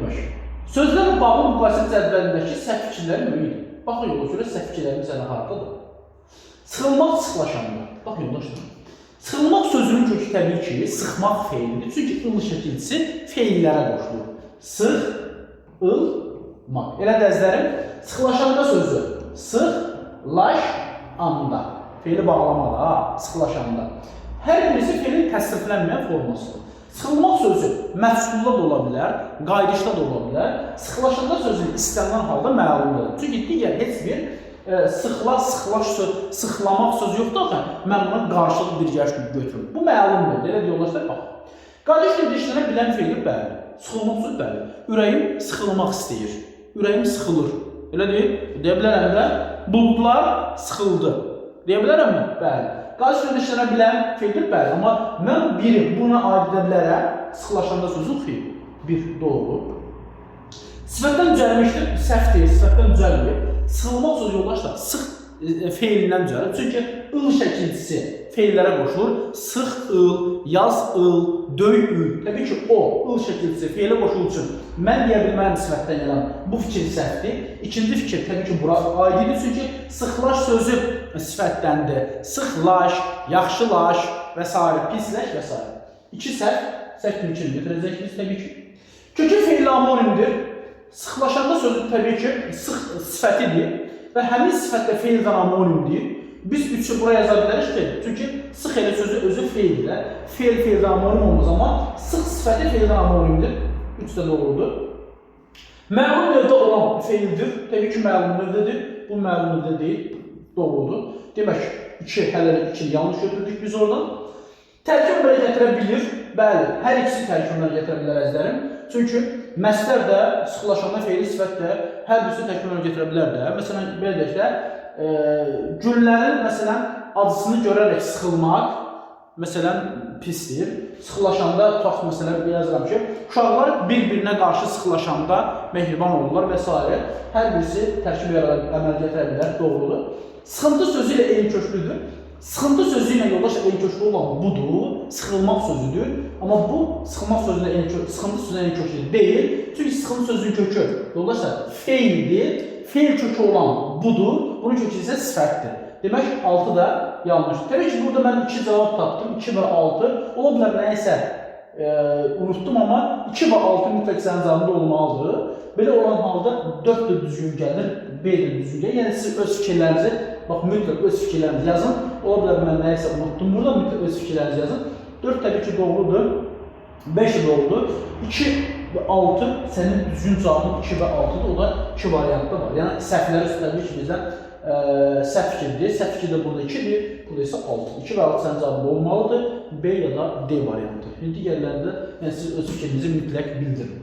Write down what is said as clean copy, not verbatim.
Demək, sözlərlə bağlı müqayisə cədvəlindəki səhv fikirləri müəyyən. Bax, yola görə səhv fikirlərimiz sənə haradadır? Sıxılmaq, sıxlaşanda. Bax, yoldaşlar. Sıxılmaq sözünün kökü təbii ki, sıxmaq feilidir. Çünki ıl şəkilçisi feillərə qoşulur. Sıx, ıl, maq. Elə dəzlərim, sıxlaşanda sözü. Sıx, laş, anda. Feili bağlamada, sıxlaşanda. Hər birisi feilin təsriflənməyən formasıdır. Sıxılmaq sözü məfsulda da ola bilər, qaydışda da ola bilər. Sıxlaşanda sözün istənilən halda məlumdur. Çünki digər heç bir sıxlaş, sıxlamaq sözü yoxdur axı. Mən buna qarşılıq bir gəş götürürüm. Bu məlumdur. Elə deyirlər, bax. Qardaş dediklərinə bilən feili bəli. Sıxılmaq sözü bəli. Ürəyim sıxılmaq istəyir. Ürəyim sıxılır. Elə deyil. Deyə bilərəm də, buludlar sıxıldı. Deyə bilərəmmi? Bəli. Qardaş dediklərinə bilən feildir bəli. Amma mən biri buna aid edə bilərəm. Sıxlaşanda sözün xeyir. Bir, doğru. Sifətdən düzəlmişdir. Səhv deyil, sifətdən düzəlmir. Sıxılmaq sözü yoldaşlar, sıx feilindən düzəlir. Çünki ıl şəkilçisi feillərə qoşulur. Sıx ıl, yaz ıl, döy ül. Təbii ki, o ıl şəkilçisi feilə qoşulur üçün mən deyə bilməyəm sifətdən yalan. Bu fikir səhvdir. İkinci fikir təbii ki, bura aiddir. Çünki sıxlaş sözü sifətdəndir. Sıxlaş, yaxşılaş və s. Pisləş və s. İki səhv, səhv mümkün götürəcəksiniz təbii ki. Kökü feil amonimdir. Sıxlaşanda sözü təbii ki, sıx sifətidir və həmin sifətdə feildən amonimdir. Biz üçü buraya yaza bilərik ki, çünki sıx elə sözü özü feildir. Feil feildən amonim olmaz, amma sıx sifəti feildən amonimdir. Üç də doğrudur. Məlum növdə olan feildir. Təbii ki, məlum növdədir. Bu məlum növdə deyil, doğrudur. Demək, hələ ikini yanlış götürdük biz oradan. Tərkib belə gətirə bilir. Bəli, hər ikisi tərkibləri gətirə bilər əzlərim. Çünki məsdər də, sıxlaşanda feili sifət də hər birisi tərkibləri gətirə bilər də. Məsələn, belə deyək də, güllərin məsələn, acısını görərək sıxılmaq, məsələn, pisdir. Sıxlaşanda, tutaq məsələn, yazıram ki, uşaqlar bir-birinə qarşı sıxlaşanda mehriban olurlar və s. Hər birisi tərkib əməl gətirə bilər, doğrudur. Sıxıntı sözü ilə eyni köklüdür. Sıxıntı sözü ilə yoldaş eyni köklü olan budur, sıxılmaq sözüdür. Amma bu, sıxılmaq sözünə sıxıntı sözünə eyni köklü deyil. Çünki sıxıntı sözünün kökü, yoldaşlar, feildir. Feil kökü olan budur, bunun kökü isə sifətdir. Demək, 6 da yanlışdır. Təbii ki, burada mən 2 cavab tapdım, 2 və 6. Ola bilər nəyəsə unutdum, amma 2 və 6 mütləq sənin cavabında olmalıdır. Belə olan halda 4 də düzgün gəlir, 5 də düzgün gəlir. Yəni, siz öz fikirlərinizi, bax, mütləq öz fikirlərinizi yazın. Ola bilər mən nəyəsə unutdum, burada mütləq öz fikirlərinizi yazın. 4 təbii ki, doğrudur, 5 doğrudur. 2 və 6 sənin düzgün cavabın 2 və 6-dır, o da 2 variantda var. Yəni, səhvləri üstəlik ki, bizdən səhv fikirdir. Səhv fikir də burada 2-dir, burada isə 6. 2 və 6 sənin cavabında olmalıdır, B ya da D variantı. Digərlərində siz öz fikrinizi mütləq bildirin.